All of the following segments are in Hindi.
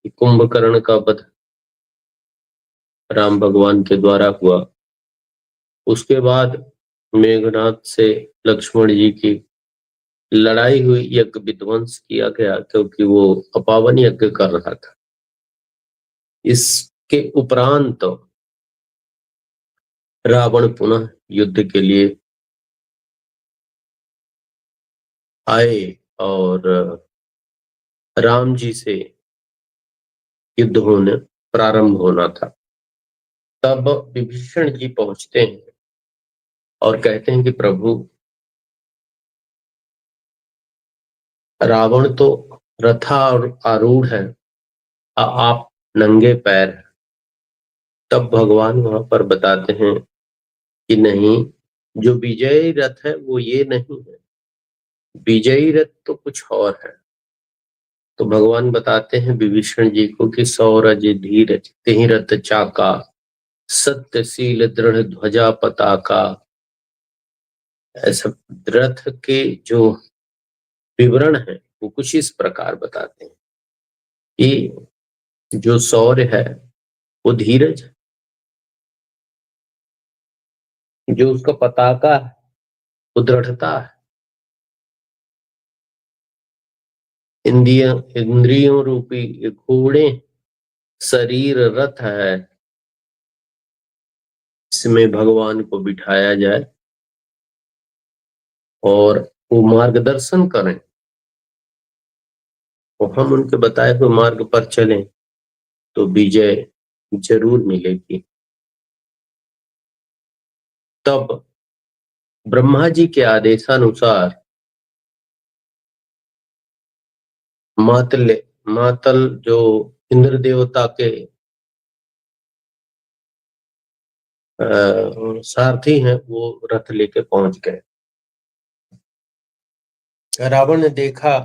कि कुंभकर्ण का वध राम भगवान के द्वारा हुआ। उसके बाद मेघनाद से लक्ष्मण जी की लड़ाई हुई, यज्ञ विध्वंस किया गया क्योंकि वो अपावन यज्ञ कर रहा था। इसके उपरांत रावण पुनः युद्ध के लिए आए और राम जी से युद्ध होने प्रारंभ होना था। तब विभीषण जी पहुंचते हैं और कहते हैं कि प्रभु, रावण तो रथा और आरूढ़ है, आप नंगे पैर हैं। तब भगवान वहां पर बताते हैं कि नहीं, जो विजयी रथ है वो ये नहीं है, विजयी रथ तो कुछ और है। तो भगवान बताते हैं विभीषण जी को कि सौरज धीरज तेहि रथ चाका, सत्यशील दृढ़ ध्वजा पताका। ऐसा रथ के जो विवरण है वो कुछ इस प्रकार बताते हैं कि जो शौर्य है वो धीरज है, जो उसका पताका है वो दृढ़ता है, इंद्रियों रूपी घोड़े शरीर रथ है, इसमें भगवान को बिठाया जाए और वो मार्गदर्शन करें, तो हम उनके बताए हुए मार्ग पर चलें तो विजय जरूर मिलेगी। तब ब्रह्मा जी के आदेशानुसार मातल जो इंद्र देवता के सारथी हैं वो रथ लेके पहुंच गए। रावण ने देखा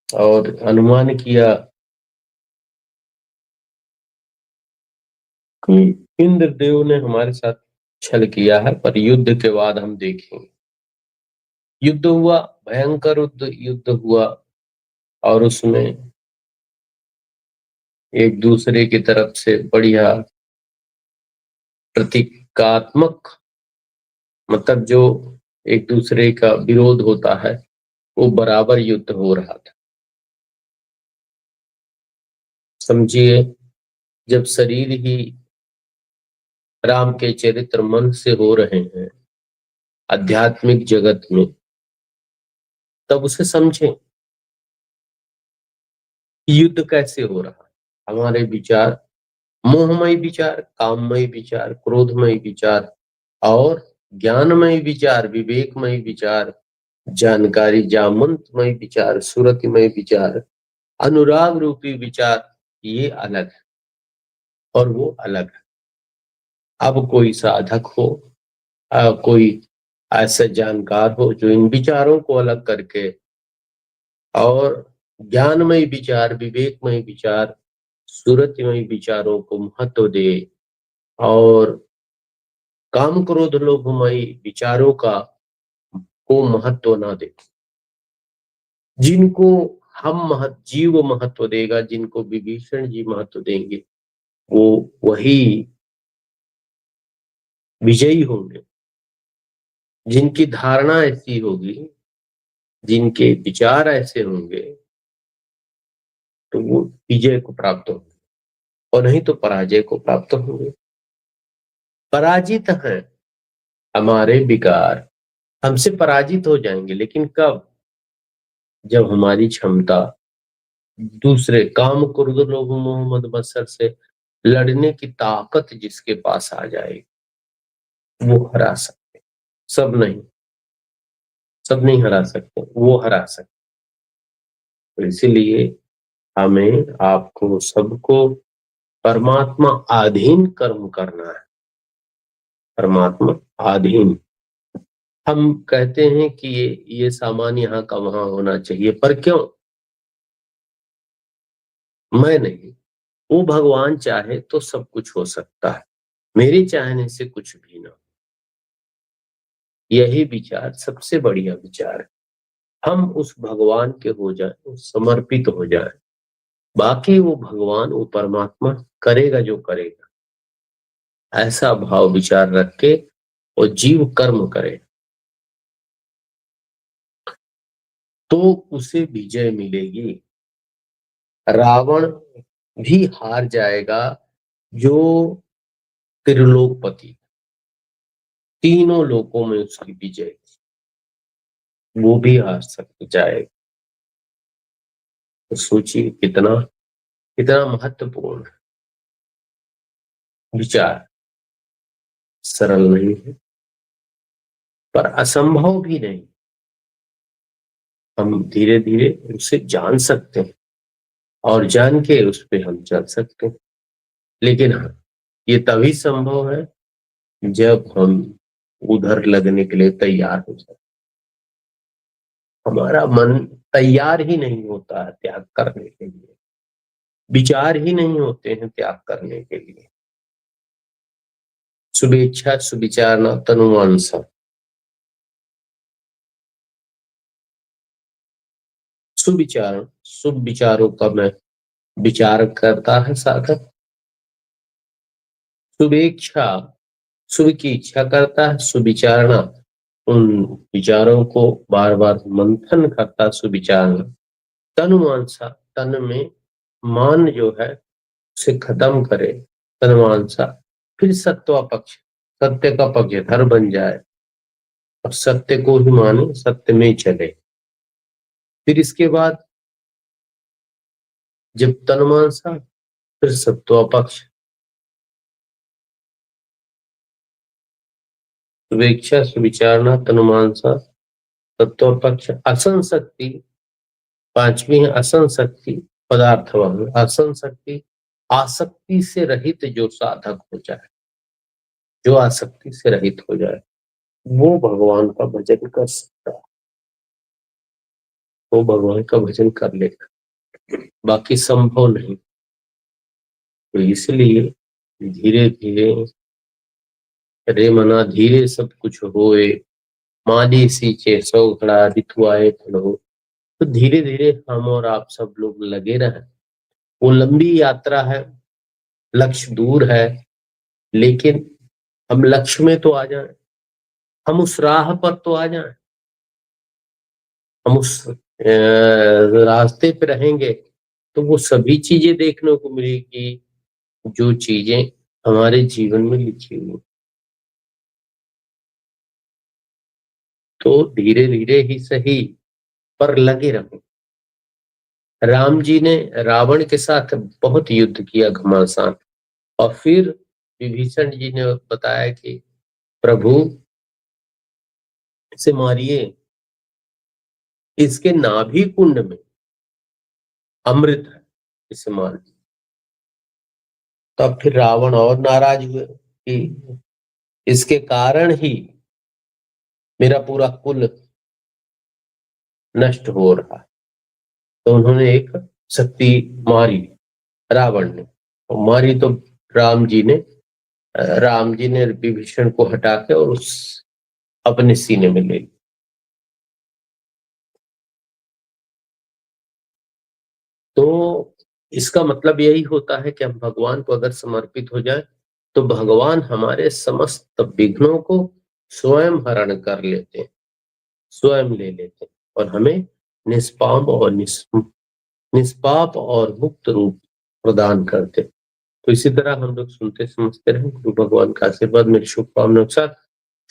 और अनुमान किया कि इंद्र देव ने हमारे साथ छल किया है, पर युद्ध के बाद हम देखेंगे। युद्ध हुआ, भयंकर युद्ध हुआ और उसमें एक दूसरे की तरफ से बढ़िया प्रतीकात्मक, मतलब जो एक दूसरे का विरोध होता है वो बराबर युद्ध हो रहा था। समझिए, जब शरीर ही राम के चरित्र मन से हो रहे हैं आध्यात्मिक जगत में, तब उसे समझें युद्ध कैसे हो रहा है। हमारे विचार मोहमय विचार, काममय विचार, क्रोधमय विचार और ज्ञानमय विचार, विवेकमय विचार, जानकारी जामंतमय विचार, सुरतिमय विचार, अनुराग रूपी विचार, ये अलग है और वो अलग है। अब कोई साधक हो, कोई ऐसा जानकार हो जो इन विचारों को अलग करके और ज्ञानमय विचार, विवेकमय विचार, सुरतिमय विचारों को महत्व दे और काम क्रोध लोभमय विचारों का को महत्व ना दे। जिनको जीव महत्व देगा, जिनको विभीषण जी महत्व देंगे, वो वही विजयी होंगे। जिनकी धारणा ऐसी होगी, जिनके विचार ऐसे होंगे, तो वो विजय को प्राप्त होंगे और नहीं तो पराजय को प्राप्त होंगे। पराजित हैं हमारे विकार, हमसे पराजित हो जाएंगे, लेकिन कब? जब हमारी क्षमता दूसरे काम क्रोध लोभ मोह मद मत्सर से लड़ने की ताकत जिसके पास आ जाए वो हरा सकते। सब नहीं, सब नहीं हरा सकते, वो हरा सकते। तो इसीलिए हमें, आपको, सबको परमात्मा आधीन कर्म करना है। परमात्मा आधीन। हम कहते हैं कि ये सामान यहाँ का वहां होना चाहिए, पर क्यों? मैं नहीं, वो भगवान चाहे तो सब कुछ हो सकता है, मेरे चाहने से कुछ भी ना। यही विचार सबसे बढ़िया विचार है। हम उस भगवान के हो जाए, समर्पित हो जाए बाकी वो भगवान, वो परमात्मा करेगा जो करेगा, ऐसा भाव विचार रख के वो जीव कर्म करे तो उसे विजय मिलेगी। रावण भी हार जाएगा, जो त्रिलोकपति, तीनों लोकों में उसकी विजय थी, वो भी हार सकता जाएगा। तो सोचिए कितना कितना महत्वपूर्ण विचार। सरल नहीं है पर असंभव भी नहीं। हम धीरे धीरे उसे जान सकते हैं और जान के उस पे हम चल सकते हैं। लेकिन हाँ, ये तभी संभव है जब हम उधर लगने के लिए तैयार हो जाए। हमारा मन तैयार ही नहीं होता है त्याग करने के लिए, विचार ही नहीं होते हैं त्याग करने के लिए। शुभेच्छा सुविचार न तनुमानसा। सुविचार, शुभ विचारों का मैं विचार करता है साधक। शुभेच्छा, शुभ की इच्छा करता है। सुविचारणा, उन विचारों को बार बार मंथन करता। सुविचारणा तनुमानसा, तन में मान जो है उसे खत्म करे। तनुमानसा, फिर सत्वा पक्ष, सत्य का पक्षधर बन जाए और सत्य को ही माने, सत्य में ही चले। फिर इसके बाद जब तनुमानसा, फिर सत्वा पक्ष, शुभेच्छा सुविचारणा तनुमानसा तत्व पक्ष, असंशक्ति, पांचवी है असंशक्ति, पदार्थवान असंशक्ति, आसक्ति से रहित जो साधक हो जाए, जो आसक्ति से रहित हो जाए, वो भगवान का भजन कर सकता है, वो भगवान का भजन कर लेगा, बाकी संभव नहीं। तो इसलिए धीरे धीरे, रे मना धीरे सब कुछ होए, माली सींचे सौ घड़ा ऋतु आए फल हो। तो धीरे धीरे हम और आप सब लोग लगे रहें। वो लंबी यात्रा है, लक्ष्य दूर है, लेकिन हम लक्ष्य में तो आ जाएं, हम उस राह पर तो आ जाएं, हम उस रास्ते पे रहेंगे तो वो सभी चीजें देखने को मिलेगी जो चीजें हमारे जीवन में लिखी हुई। तो धीरे धीरे ही सही पर लगे रहो। राम जी ने रावण के साथ बहुत युद्ध किया घमासान, और फिर विभीषण जी ने बताया कि प्रभु इसे मारिए, इसके नाभि कुंड में अमृत है, इसे मारिए। तब फिर रावण और नाराज हुए कि इसके कारण ही मेरा पूरा कुल नष्ट हो रहा है। तो उन्होंने एक शक्ति मारी, रावण ने, और मारी तो राम जी ने राम जी ने विभीषण को हटा के और उस अपने सीने में ले ली। तो इसका मतलब यही होता है कि हम भगवान को अगर समर्पित हो जाए तो भगवान हमारे समस्त विघ्नों को स्वयं हरण कर लेते हैं, स्वयं ले लेते हैं और हमें निष्पाप और निष्पाप और मुक्त रूप प्रदान करते। तो इसी तरह हम लोग सुनते समझते रहे। गुरु भगवान का आशीर्वाद मेरी शुभकामनाओं के साथ।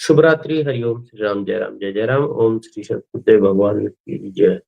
शुभ रात्रि। हरिओम। श्री राम, जय राम, जय जय राम। ओम श्री सतगुरुदेव भगवान की जय।